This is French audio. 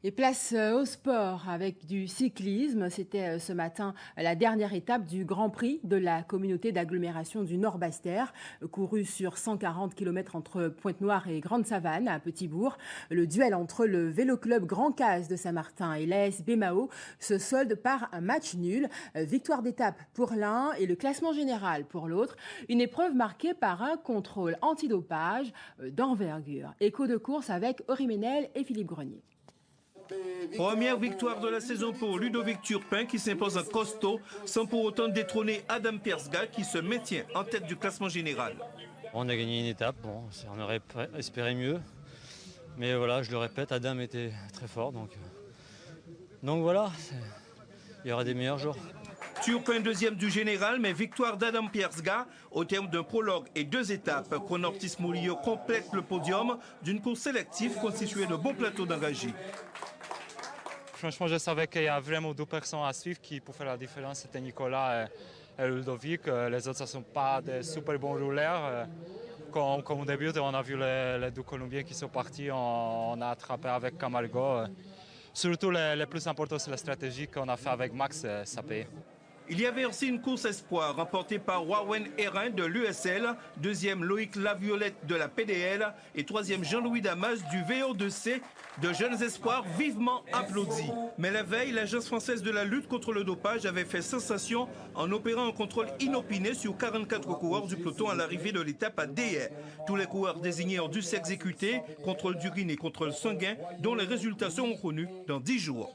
Et place au sport avec du cyclisme. C'était ce matin la dernière étape du Grand Prix de la communauté d'agglomération du Nord-Bastère, couru sur 140 km entre Pointe-Noire et Grande-Savane à Petit-Bourg. Le duel entre le Vélo Club Grand Case de Saint-Martin et l'AS Bémao se solde par un match nul. Victoire d'étape pour l'un et le classement général pour l'autre. Une épreuve marquée par un contrôle antidopage d'envergure. Écho de course avec Henri Ménel et Philippe Grenier. Première victoire de la saison pour Ludovic Turpin qui s'impose en costaud sans pour autant détrôner Adam Persga qui se maintient en tête du classement général. On a gagné une étape, on aurait espéré mieux. Mais voilà, je le répète, Adam était très fort. Donc voilà, il y aura des meilleurs jours. Turpin deuxième du général, mais victoire d'Adam Persga au terme d'un prologue et 2 étapes. Chronortis Murillo complète le podium d'une course sélective constituée de beaux plateaux d'engagés. Franchement, je savais qu'il y a vraiment 2 personnes à suivre qui pour faire la différence. C'était Nicolas et Ludovic. Les autres ne sont pas des super bons rouleurs. Comme au début, on a vu les 2 Colombiens qui sont partis. On a attrapé avec Camargo. Surtout, le plus important, c'est la stratégie qu'on a fait avec Max. Ça paye. Il y avait aussi une course espoir remportée par Warren Hérin de l'USL, deuxième Loïc Laviolette de la PDL et troisième Jean-Louis Damas du VO2C, de jeunes espoirs vivement applaudis. Mais la veille, l'Agence française de la lutte contre le dopage avait fait sensation en opérant un contrôle inopiné sur 44 coureurs du peloton à l'arrivée de l'étape à Déhay. Tous les coureurs désignés ont dû s'exécuter, contrôle d'urine et contrôle sanguin, dont les résultats seront connus dans 10 jours.